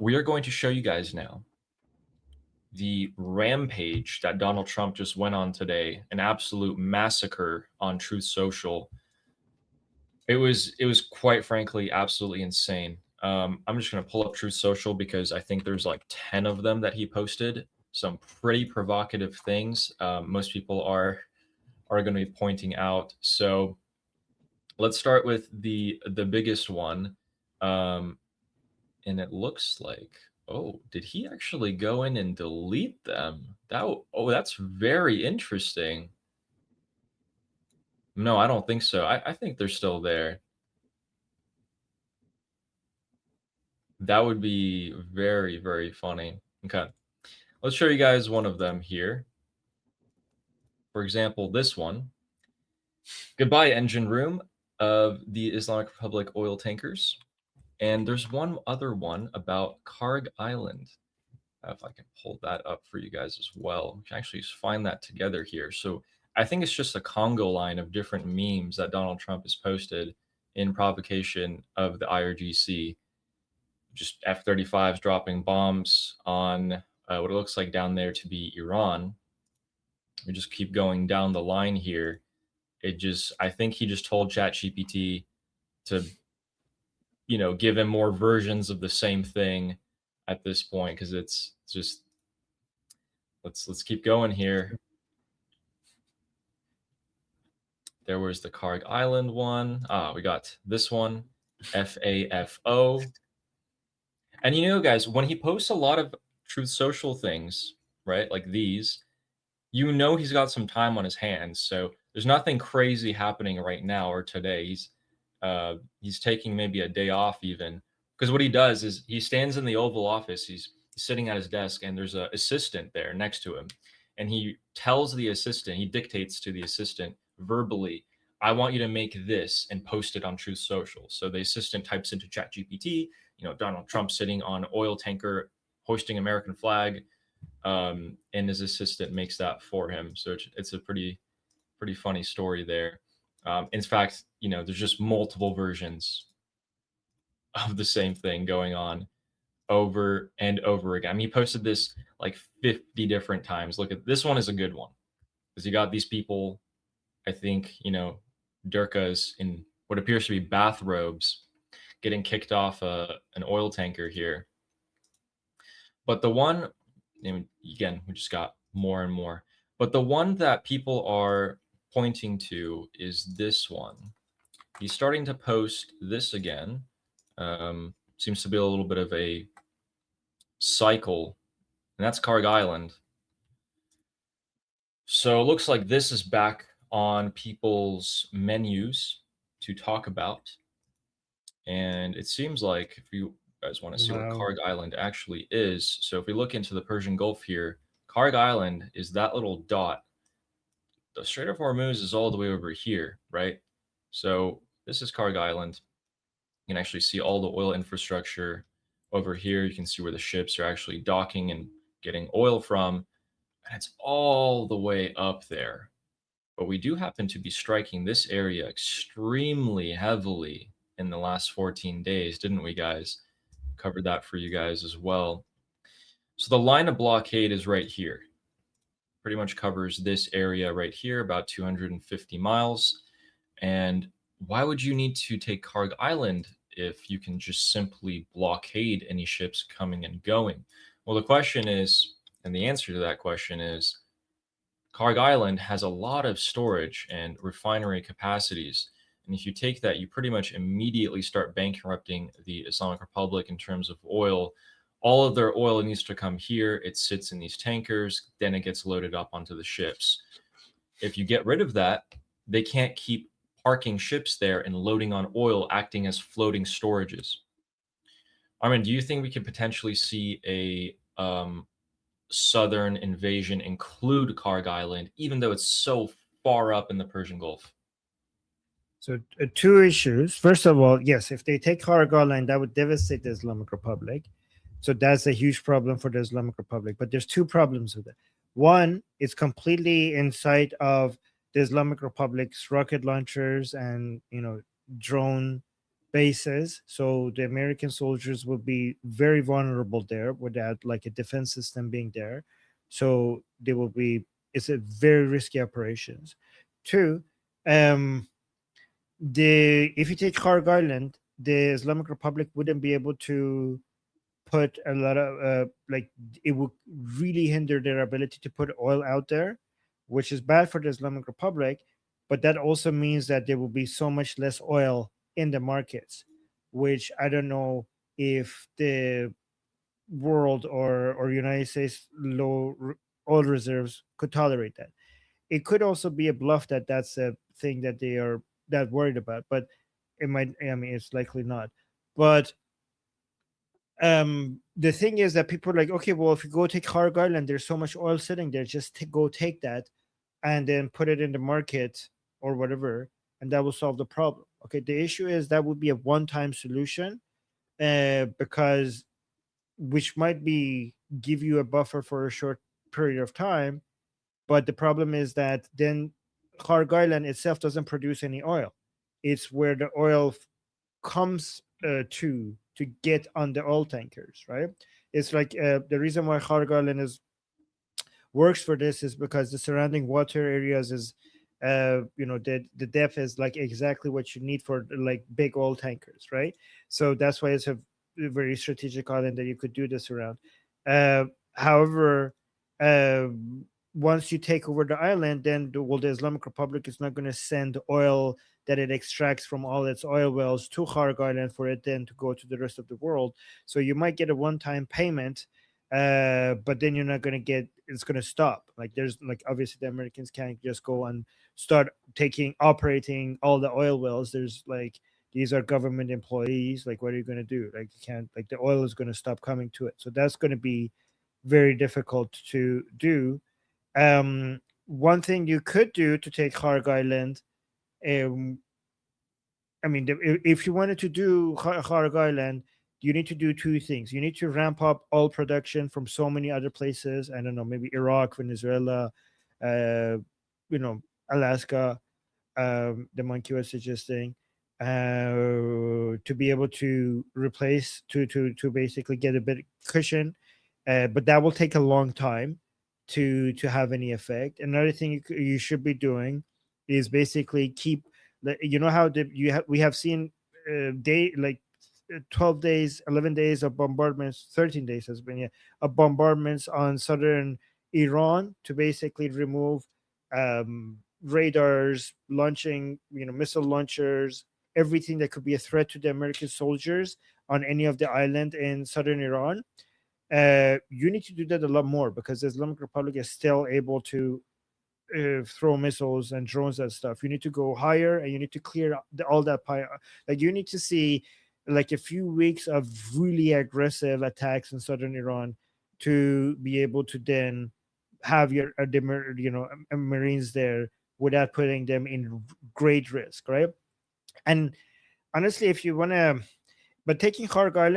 We are going to show you guys now the rampage that Donald Trump just went on today, an absolute massacre on Truth Social. It was quite frankly absolutely insane. I'm just gonna pull up Truth Social because I think there's like 10 of them that he posted. Some pretty provocative things. Most people are going to be pointing out. So let's start with the biggest one. Um, and it looks like, oh, did he actually go in and delete them? That's very interesting. No, I don't think so. I think they're still there. That would be very, very funny. Okay. Let's show you guys one of them here. For example, this one. Goodbye, engine room of the Islamic Republic oil tankers. And there's one other one about Kharg Island. If I can pull that up for you guys as well. We can actually find that together here. So I think it's just a Congo line of different memes that Donald Trump has posted in provocation of the IRGC. Just F-35s dropping bombs on what it looks like down there to be Iran. We just keep going down the line here. I think he just told ChatGPT to, give him more versions of the same thing at this point, because it's just, let's keep going here. There was the Kharg Island one. We got this one, FAFO. And guys, when he posts a lot of Truth Social things, right, like these, he's got some time on his hands. So there's nothing crazy happening right now or today. He's taking maybe a day off even, because what he does is he stands in the Oval Office. He's sitting at his desk, and there's an assistant there next to him, and he tells the assistant, he dictates to the assistant verbally, I want you to make this and post it on Truth Social. So the assistant types into ChatGPT, Donald Trump sitting on oil tanker hoisting American flag, and his assistant makes that for him. So it's a pretty funny story there. In fact, there's just multiple versions of the same thing going on over and over again. I mean, he posted this like 50 different times. Look, at this one is a good one because you got these people, I think, Durkas in what appears to be bathrobes getting kicked off an oil tanker here. But the one, again, we just got more and more. But the one that people are pointing to is this one. He's starting to post this again. Seems to be a little bit of a cycle, and that's Kharg Island. So it looks like this is back on people's menus to talk about. And it seems like, if you guys want to see what Kharg Island actually is, so if we look into the Persian Gulf here, Kharg Island is that little dot. The Strait of Hormuz is all the way over here, right? So this is Kharg Island. You can actually see all the oil infrastructure over here. You can see where the ships are actually docking and getting oil from. And it's all the way up there. But we do happen to be striking this area extremely heavily in the last 14 days, didn't we, guys? Covered that for you guys as well. So the line of blockade is right here. Pretty much covers this area right here, about 250 miles. And why would you need to take Kharg Island if you can just simply blockade any ships coming and going? Well, the question is, and the answer to that question is, Kharg Island has a lot of storage and refinery capacities. And if you take that, you pretty much immediately start bankrupting the Islamic Republic in terms of oil. All of their oil needs to come here. It sits in these tankers. Then it gets loaded up onto the ships. If you get rid of that, they can't keep parking ships there and loading on oil, acting as floating storages. Armin, do you think we could potentially see a southern invasion include Kharg Island, even though it's so far up in the Persian Gulf? So two issues. First of all, yes, if they take Kharg Island, that would devastate the Islamic Republic. So that's a huge problem for the Islamic Republic. But there's two problems with it. One, it's completely in sight of the Islamic Republic's rocket launchers and drone bases, so the American soldiers will be very vulnerable there without like a defense system being there. So they will be. It's a very risky operations. Two, um, the if you take Kharg Island, the Islamic Republic wouldn't be able to put a lot of like it would really hinder their ability to put oil out there, which is bad for the Islamic Republic. But that also means that there will be so much less oil in the markets, which I don't know if the world or United States oil reserves could tolerate that. It could also be a bluff that that's a thing that they are that worried about, but it might. I mean, it's likely not. But the thing is that people are like, okay, well, if you go take Kharg Island, there's so much oil sitting there, just go take that and then put it in the market or whatever, and that will solve the problem. Okay, the issue is that would be a one-time solution, because which might be give you a buffer for a short period of time, but the problem is that then Kharg Island itself doesn't produce any oil. It's where the oil comes to get on the oil tankers, right? It's like the reason why Kharg Island is works for this is because the surrounding water areas is the depth is like exactly what you need for like big oil tankers, right? So that's why it's a very strategic island that you could do this around. However, uh, once you take over the island, then the Islamic Republic is not going to send oil that it extracts from all its oil wells to Kharg Island for it then to go to the rest of the world. So you might get a one-time payment, but then you're not going to get. It's going to stop. Like there's like obviously the Americans can't just go and start operating all the oil wells. There's like these are government employees. Like what are you going to do? Like you can't. Like the oil is going to stop coming to it. So that's going to be very difficult to do. One thing you could do to take Kharg Island, um, I mean, if you wanted to do Kharg Island, you need to do two things. You need to ramp up oil production from so many other places. I don't know, maybe Iraq, Venezuela, uh, Alaska, the monkey was suggesting, to be able to replace to basically get a bit cushion, but that will take a long time to have any effect. Another thing you should be doing is basically keep how we have seen day like 12 days 11 days of bombardments, 13 days has been, yeah, of bombardments on southern Iran to basically remove radars, launching missile launchers, everything that could be a threat to the American soldiers on any of the island in southern Iran. You need to do that a lot more because the Islamic Republic is still able to throw missiles and drones and stuff. You need to go higher and you need to clear all that like you need to see like a few weeks of really aggressive attacks in southern Iran to be able to then have your Marines there without putting them in great risk, right? And honestly, if you want to, but taking Kharg Island